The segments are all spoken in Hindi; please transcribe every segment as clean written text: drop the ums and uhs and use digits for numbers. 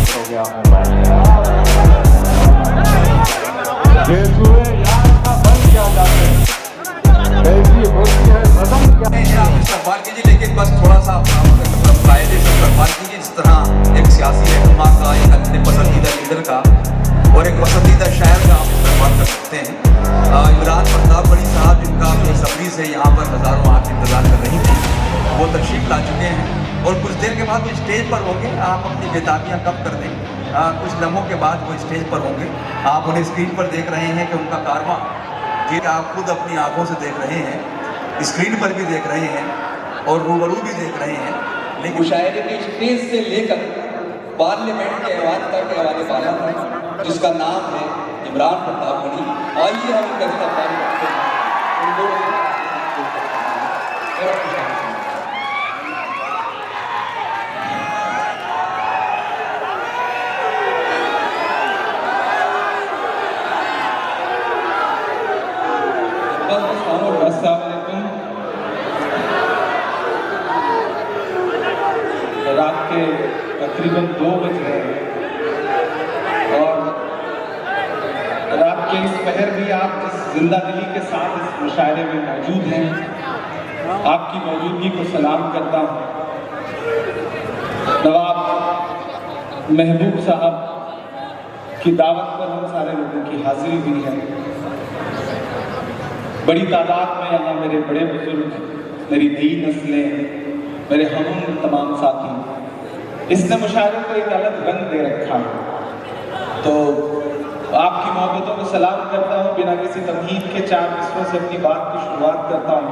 आउट हो गया हूँ मैं। बेसुए यार का बन क्या जाते हैं, ऐसी होती है सदम क्या। रात के तकरीबन 2 बज रहे हैं और रात के इस पहर भी आप जिस जिंदा दिली के साथ इस मुशायरे में मौजूद हैं, आपकी मौजूदगी को सलाम करता हूँ। नवाब महबूब साहब की दावत पर हम सारे लोगों की हाजिरी भी है। बड़ी तादाद में यहाँ मेरे बड़े बुजुर्ग, मेरी दी नस्लें, मेरे हम तमाम साथी, इसने मुशायरे को एक अलग रंग दे रखा है। तो आपकी मोहब्बतों को सलाम करता हूँ। बिना किसी तमहीद के 4 मिसरों से अपनी बात की शुरुआत करता हूँ।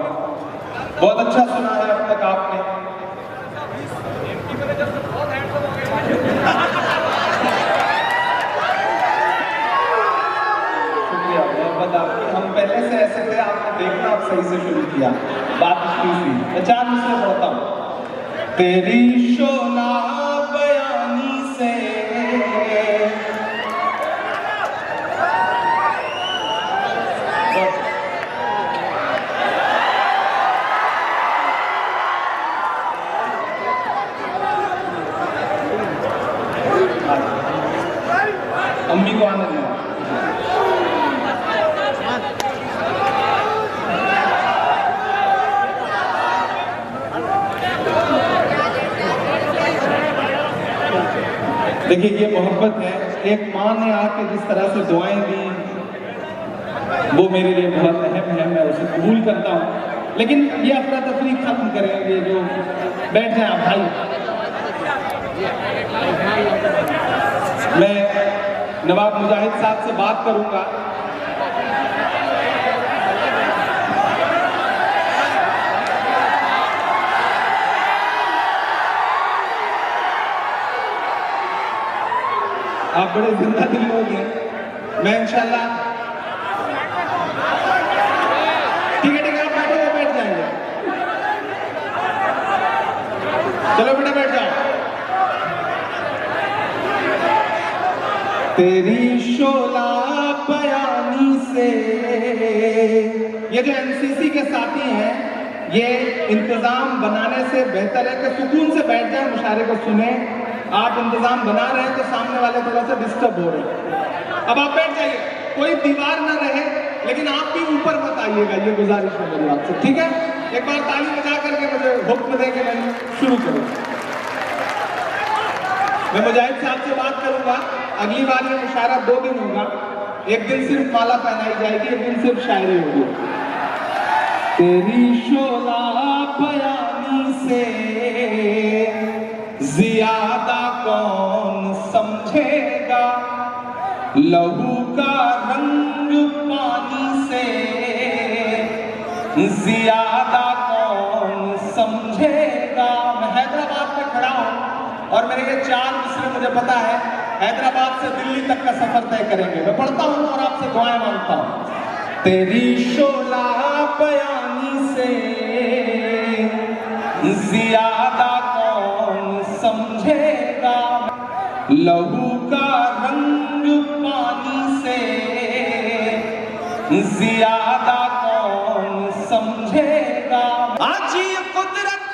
बहुत अच्छा सुना है अब तक आपने। शुक्रिया मोहब्बत आपकी। हम पहले से ऐसे थे, आपने देखना आप सही से शुरू किया। बात थी मैं 4 मिसरे पढ़ता हूँ। तेरी शोला बयानी से अम्मी को आने देना। देखिए ये मोहब्बत है। एक माँ ने आके जिस तरह से दुआएं दी, वो मेरे लिए बहुत अहम है, मैं उसे कबूल करता हूँ। लेकिन ये अफरा तफरी खत्म करेंगे, जो बैठ जाए आप भाई। मैं नवाब मुजाहिद साहब से बात करूंगा। आप बड़े जिंदा दिल लोग हैं। मैं इंशाल्लाह ठीक है आप बैठो, वो बैठ जाएंगे। चलो बेटा बैठ जाओ। तेरी शोला बयानी से, ये जो एनसीसी के साथी हैं, ये इंतजाम बनाने से बेहतर है कि सुकून से बैठ जाए, मुशायरे को सुने। आप इंतजाम बना रहे हैं तो सामने वाले थोड़ा सा डिस्टर्ब हो रहे हैं। अब आप बैठ जाइए, कोई दीवार ना रहे, लेकिन आप भी ऊपर मत आइएगा, ये गुजारिश है मेरी आपसे, ठीक है? एक बार ताली बजा करके मुझे हुक्म दें कि मैं शुरू करूं। मैं मुजाहिद साहब से बात करूंगा। अगली बार ये मुशायरा 2 दिन होगा। एक दिन सिर्फ माला पहनाई जाएगी, एक दिन सिर्फ शायरी होगी। तेरी शोला बयानी से ज्यादा कौन समझेगा, लहू का रंग पानी से ज्यादा कौन समझेगा। मैं हैदराबाद में खड़ा हूं और मेरे ये 4 मिसरे मुझे पता है हैदराबाद से दिल्ली तक का सफर तय करेंगे। मैं पढ़ता हूं और आपसे दुआएं मांगता हूं। तेरी शोला बयानी से ज्यादा कौन समझेगा, लहू का रंग पानी से ज्यादा कौन समझेगा। आज ये कुदरत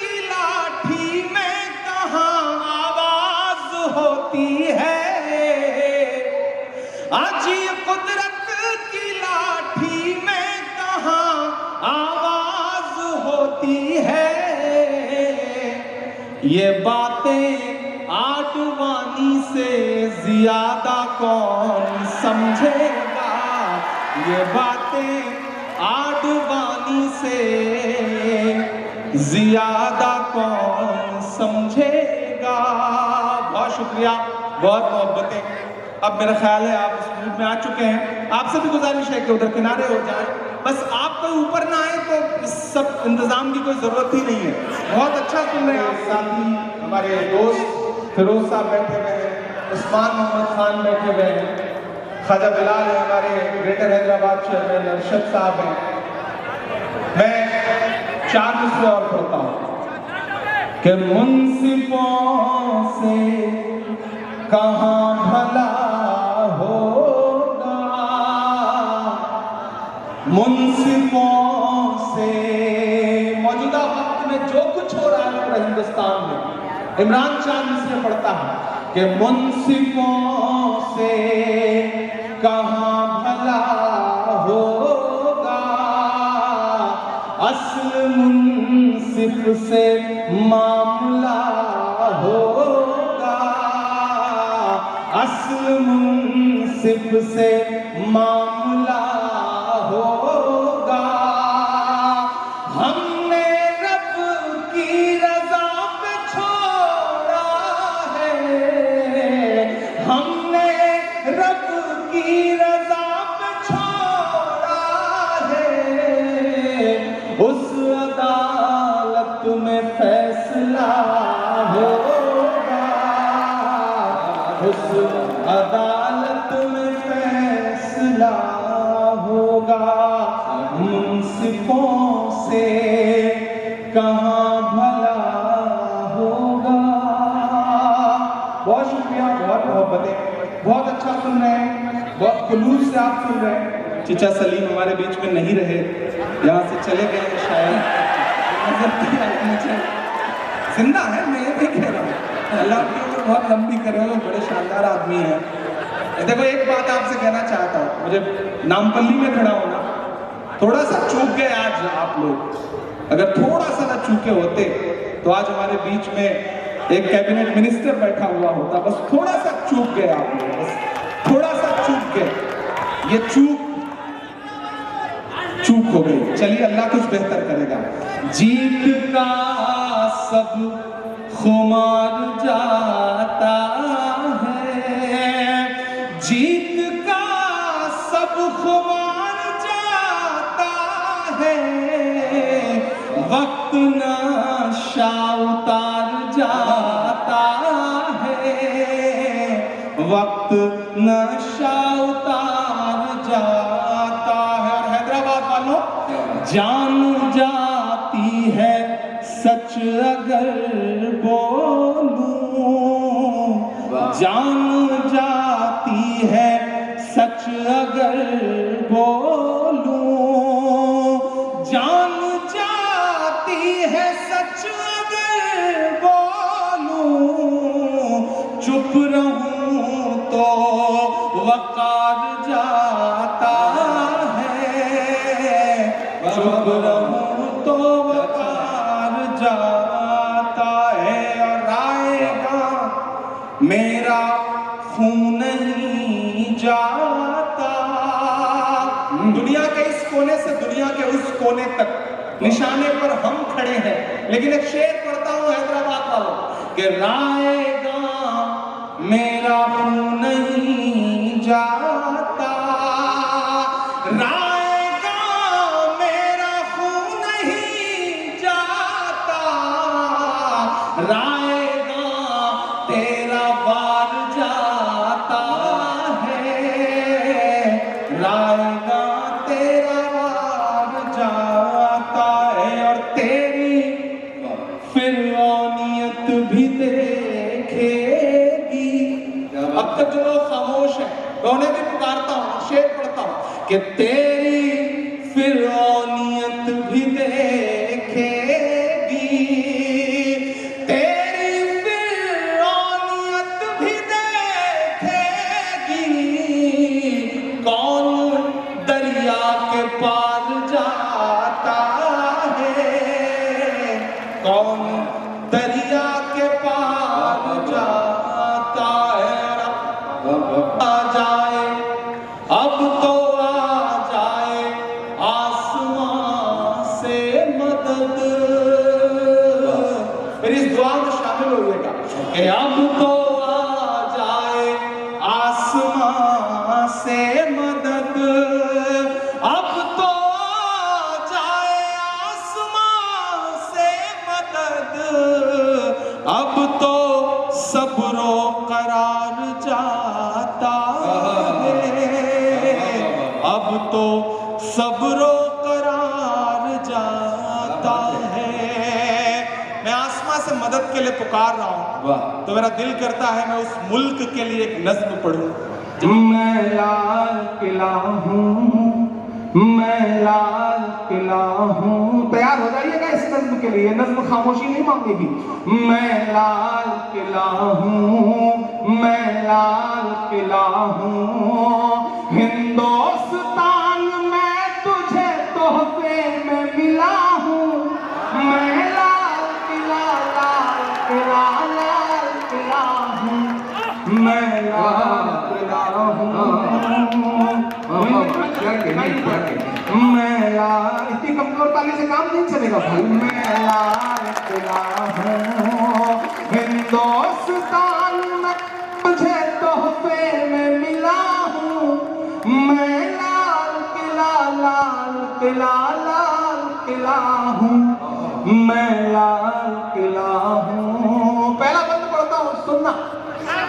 की लाठी में कहाँ आवाज होती है। आज ये कुदरत की लाठी में कहाँ आवाज होती है। ये बातें आडवाणी से ज्यादा कौन समझेगा। ये बातें आडवाणी से ज्यादा कौन समझेगा। बहुत शुक्रिया, बहुत मोहब्बतें। अब मेरा ख्याल है आप इस ग्रुप में आ चुके हैं। आपसे भी गुजारिश है कि उधर किनारे हो जाए, बस आप कोई ऊपर ना आए तो इस सब इंतजाम की कोई जरूरत ही नहीं है। बहुत अच्छा सुन रहे हैं आप। साथी हमारे दोस्त फिरोज साहब बैठे हुए हैं, उस्मान मोहम्मद खान बैठे हुए हैं, ख्वाजा बिलाल है हमारे ग्रेटर हैदराबाद चेयरमैन, अरशद साहब हैं। मैं 4 मिसरे और पढ़ता हूँ कि मुंसिफों से कहाँ भला होगा। मुंसिफों से मौजूदा वक्त में जो कुछ हो रहा है पूरे हिंदुस्तान में, इमरान चांद मिसरे पढ़ता है कि मुंसिफों से कहाँ भला होगा। असल मुंसिफ से मामला होगा। असल मुंसिफ से मामला होगा। हमने रब की रजा पे छोड़ा है। हमने रब की रजा पे छोड़ा है। उस अदालत में फैसला होगा। उस अदालत में फैसला होगा। मुंसिफों से कहाँ भला होगा। बहुत शुक्रिया, बहुत मोहब्बतें। बहुत अच्छा सुन रहे हैं, बहुत खुलूस से आप सुन रहे हैं। चीचा सलीम हमारे बीच में नहीं रहे, यहाँ से चले गए हैं शायद। जिंदा है, मैं ये नहीं कह रहा हूँ। अल्लाह की उम्र बहुत लंबी करे, वो बड़े शानदार आदमी हैं। देखो एक बात आपसे कहना चाहता हूँ, मुझे नामपल्ली में खड़ा होना, थोड़ा सा चूक गए आज आप लोग। अगर थोड़ा सा ना चूके होते तो आज हमारे बीच में एक कैबिनेट मिनिस्टर बैठा हुआ होता। बस थोड़ा सा चूक गए आप लोग, बस थोड़ा सा चूक गए। ये चूक हो गई। चलिए अल्लाह कुछ बेहतर करेगा। जीत का सब खुमार जाता है। जीत का सब खुमार जाता है। वक्त नशा उतार जाता है। वक्त नशा उतार जाता है। और हैदराबाद वालों, जान जाती है सच अगर बोलूं। जान जाती है सच अगर बोलूं। जान जाती है सच अगर बोलूं। चुप रहूं तो वकार जाता है। चुप रहूं तो वकार जाता है। और आएगा मेरा खून नहीं जाता। दुनिया के इस कोने से दुनिया के उस कोने तक निशाने पर हम खड़े हैं। लेकिन एक शेर पढ़ता हूं हैदराबाद वालों कि राएगा मेरा खून नहीं जाता। राएगा मेरा खून नहीं जाता। राएगा तेरा वार जाता है। राएगा तेरा वार जाता है। और तेरी फिरौनियत भी देखेगी। अब तक जो लोग खामोश हैं मैं उन्हें भी पुकारता हूँ, शेर पढ़ता हूँ कि तेरी फिरौनियत भी देखेगी। तेरी फिरौनियत भी देखेगी। आ जाए अब तो आ जाए आसमां से मदद। फिर इस दुआ में शामिल होइएगा कि अब तो आ जाए आसमां से मदद, अब तो आ जाए आसमां से मदद, अब तो सब्रो करार जाता है, अब तो सब्रो करार जाता है। मैं आसमां से मदद के लिए पुकार रहा हूं, तो मेरा दिल करता है मैं उस मुल्क के लिए एक नज्म पढ़ूं। मैं लाल किला हूँ, मैं लाल किला हूँ। तैयार हो जाइएगा इस नज्म के लिए, नज्म खामोशी नहीं मांगेगी। मैं लाल किला हूँ, मैं लाल किला हूँ, हिंदुस्तान मैं तुझे तोहफे में मिला हूँ। मैं लाल किला, लाल किला, लाल किला हूँ, मैं लाल किला हूँ। मैं लाल, इतनी कमजोर ताली से काम नहीं चलेगा भाई। मैं लाल किला हूँ, हिंदुस्तान में तुझे तोहफे में मिला हूँ। मैं लाल किला, लाल किला, लाल किला हूँ, मैं लाल किला हूँ। पहला बंद पढ़ता हूँ, सुनना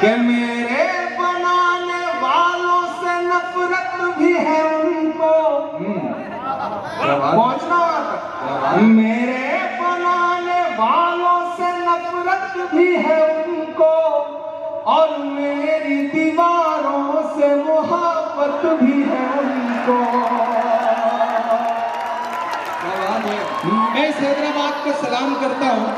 कि मेरे बनाने वालों से नफरत भी है उनको। पहुंचना वहां तक। मेरे बनाने वालों से नफरत भी है उनको, और मेरी दीवारों से मोहब्बत भी है उनको। मैं इस हैदराबाद को सलाम करता हूँ,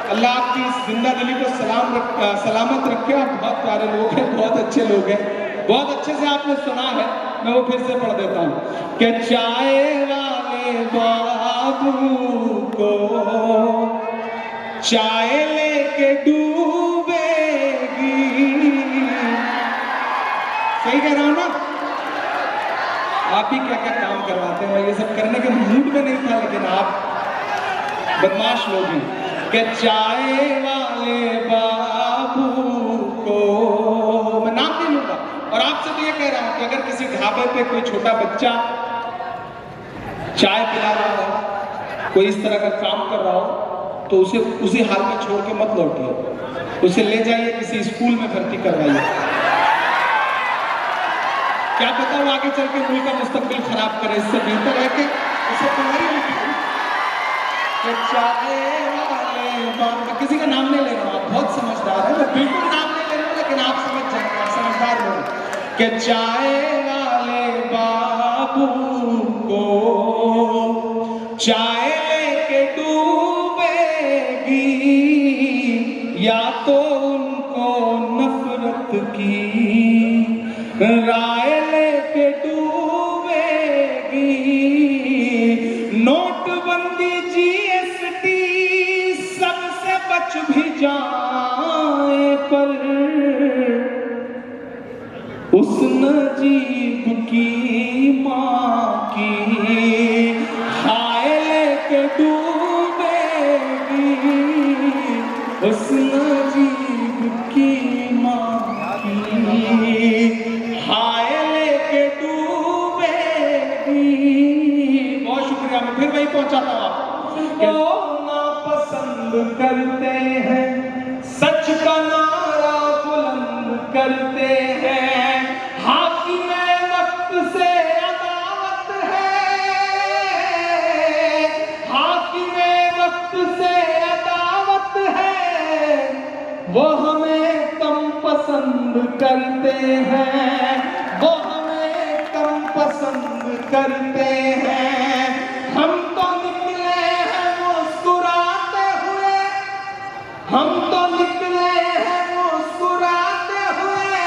अल्लाह आपकी इस जिंदा दिली को सलामत रखे। आप बहुत प्यारे लोग हैं, बहुत अच्छे लोग हैं, बहुत अच्छे से आपने सुना है। मैं वो फिर से पढ़ देता हूँ कि चाय वाले बाबू को चाय लेके डूबेगी। सही कह रहा हूँ ना? आप ही क्या क्या काम करवाते हैं, ये सब करने के मूड में नहीं था, लेकिन आप बदमाश लोग हैं। कि चाय वाले बाबू को, मैं नाम नहीं लूंगा, और आपसे तो ये कह रहा हूं कि अगर किसी ढाबे पे कोई छोटा बच्चा चाय पिला रहा हो, कोई इस तरह का काम कर रहा हो, तो उसे उसी हाल में छोड़ के मत लौटिए, उसे ले जाइए किसी स्कूल में भर्ती करवाइए। क्या पता वो आगे चल के मुल्क का मुस्तकबिल खराब करे, इससे बेहतर है कि उसे तुम्हारी मैं किसी का नाम नहीं ले रहा हूँ, आप बहुत समझदार है, मैं बिल्कुल नाम नहीं ले रहा हूँ, लेकिन आप समझ जाएंगे, आप समझदार लोग। कि चाय वाले बाबू को चाय लेके डूबेगी, या तो उनको नफरत की राय लेके डूबेगी। नोटबंदी जीएसटी सबसे बच भी जाए, पर उस नजीब की माँ की हाय लेके डूबेगी, उस नजीब की माँ की हाय लेके डूबेगी। बहुत शुक्रिया, मैं फिर वही पहुंचाता हूँ आपको। ना पसंद करते हैं, सच का नारा बुलंद करते हैं, हाकिमे वक्त से अदावत है, हाकिमे वक्त से अदावत है, वो हमें कम पसंद करते हैं, वो हमें कम पसंद करते हैं। हम तो निकले हैं मुस्कुराते हुए, हम तो निकले हैं मुस्कुराते हुए,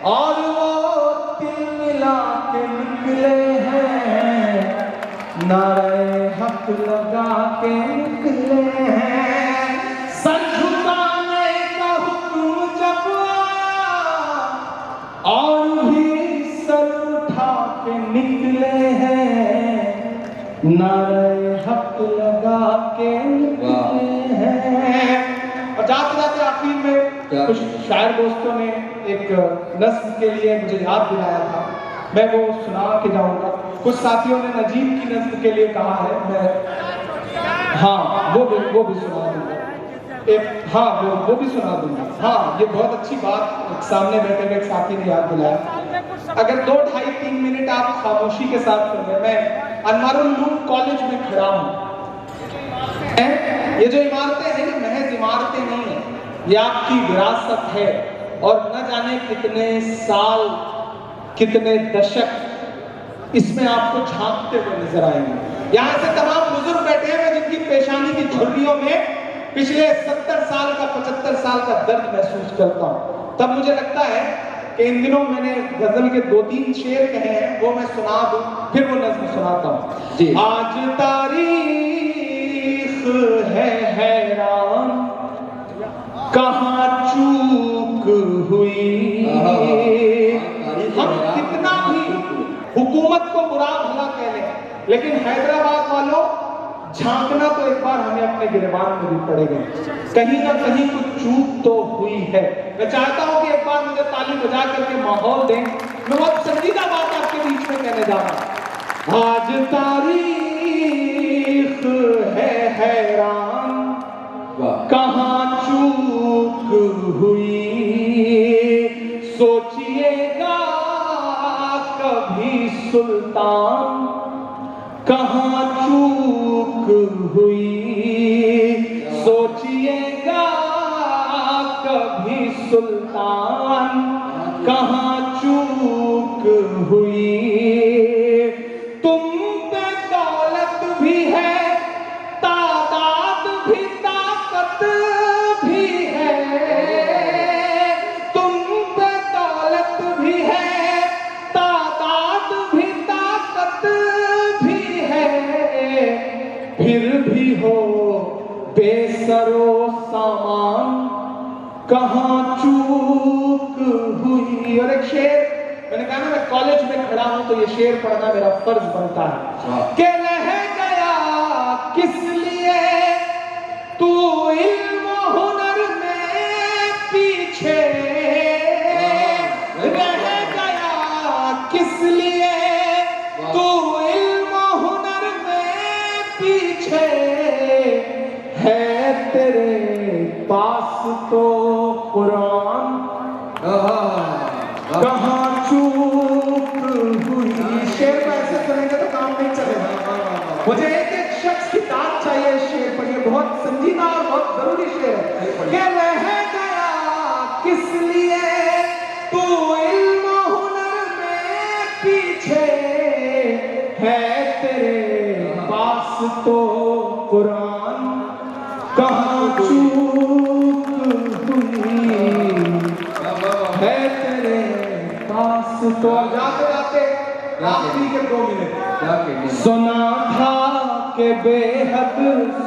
और वो तिल मिला के निकले हैं, नारे हक लगा के निकले हैं। सर झुकाने का हुक्म जब आया, नारे हक लगा के निकले हैं। और जाते जाते आखिर में कुछ शायर दोस्तों ने एक नस्म के लिए मुझे याद दिलाया था, मैं वो सुना के जाऊंगा। कुछ साथियों ने नजीब की नस्म के लिए कहा है, मैं वो भी सुना दूंगा। वो भी सुना दूंगा। हाँ, ये बहुत अच्छी बात सामने बैठे हुए एक साथी ने याद दिलाया। अगर 2, 2.5, 3 मिनट आप खामोशी के साथ सुन रहे, मैं अनवारुल उलूम कॉलेज में खड़ा हूँ। ये जो इमारतें हैं ये महज इमारतें नहीं है, ये आपकी विरासत है। और न जाने कितने साल, कितने दशक इसमें आपको झांकते हुए नजर आएंगे। यहाँ से तमाम बुजुर्ग बैठे हैं जिनकी पेशानी की झुर्रियों में पिछले 70 साल का 75 साल का दर्द महसूस करता हूँ। तब मुझे लगता है कि इन दिनों मैंने गजल के 2-3 शेर कहे हैं, वो मैं सुना दूं, फिर वो नज्म सुनाता हूँ जी। आज तारीख है हैरान, कहाँ चूक हुई। हम कितना भी हुकूमत को बुरा भला कह लें, लेकिन हैदराबाद वालों झांकना तो एक बार हमें अपने गिरबान में भी पड़ेगा। कहीं ना कहीं कुछ चूक तो हुई है। मैं चाहता हूं कि एक बार मुझे ताली बजा करके माहौल दें। मैं बहुत संजीदा बात आपके बीच में कहने जा रहा हूं। आज तारीख है हैरान, कहाँ चूक हुई। सोचिएगा कभी सुल्तान, कहाँ चूक हुई। सोचिएगा कभी सुल्तान, कहाँ चूक हुई। तुम पे दौलत भी है, तादाद भी, ताकत भी है। तुम पे दौलत भी है, तादाद भी, ताकत भी है। फिर भी हो बेसरो सामान, कहाँ चूक हुई। और एक शेर, मैंने कहा ना मैं कॉलेज में खड़ा हूं तो ये शेर पढ़ना मेरा फर्ज बनता है कि रह गया किस लिए तू इल्म हुनर में पीछे। रह गया किस लिए तू इल्म हुनर में पीछे। है तेरे पास तो कुरान, कहाँ चूक हुई। शेर में ऐसे सुनेंगे तो काम नहीं चलेगा। मुझे एक एक शख्स की दाद चाहिए शेर पर। ये बहुत संजीदा और बहुत जरूरी शेर है कि रह गया किस लिए तू इल्म हुनर में पीछे। है तेरे पास तो कुरान, कहाँ चूक हुई। है तेरे पास तो। जाते जाते आखिरी के 2 मिनट सुना था कि बेहद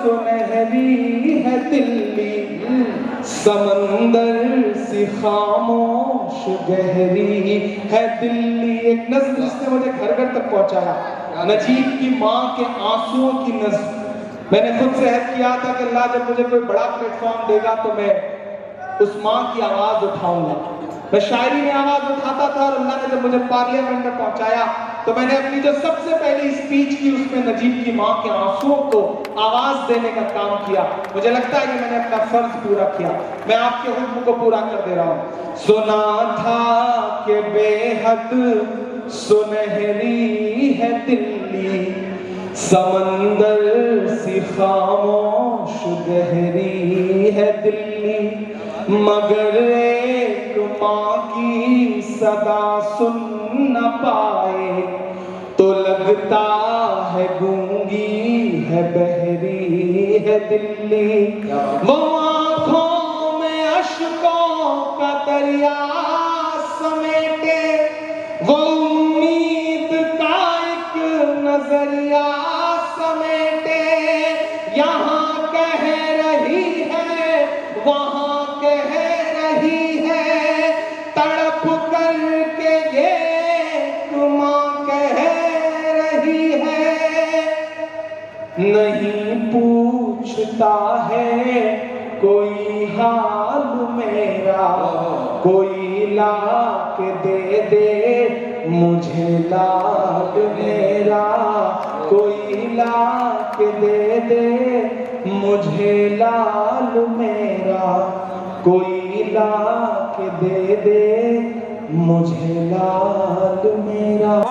सुनहरी है दिल्ली, समंदर सी खामोश गहरी है दिल्ली। एक नज़्म जिसने मुझे घर घर तक पहुंचाया, नजीब की माँ के आंसुओं की नज़्म। मैंने खुद से अहद किया था कि अल्लाह जब मुझे कोई बड़ा प्लेटफॉर्म देगा तो मैं उस माँ की आवाज उठाऊंगा। मैं शायरी में आवाज उठाता था और अल्लाह ने जब मुझे पार्लियामेंट में पहुंचाया तो मैंने अपनी जो सबसे पहली स्पीच की उसमें नजीब की माँ के आंसुओं को आवाज देने का काम किया। मुझे लगता है कि मैंने अपना फर्ज पूरा किया। मैं आपके हुक्म को पूरा कर दे रहा हूँ। सुना था कि बेहद सुनहरी है दिल्ली, समंदर सी खामोश गहरी है दिल्ली। मगर एक माँ की सदा सुन न पाए तो लगता है गूंगी है, बहरी है दिल्ली। वो आँखों में अश्कों का दरिया समेटे, वो उम्मीद का एक नजरिया समेटे। यहाँ कह रही है, वहाँ कह रही है, तड़प करके ये माँ कह रही है। पूछता है कोई हाल मेरा, कोई ला के दे मुझे लाल मेरा, कोई ला के दे मुझे लाल मेरा, कोई ला के दे मुझे लाल मेरा।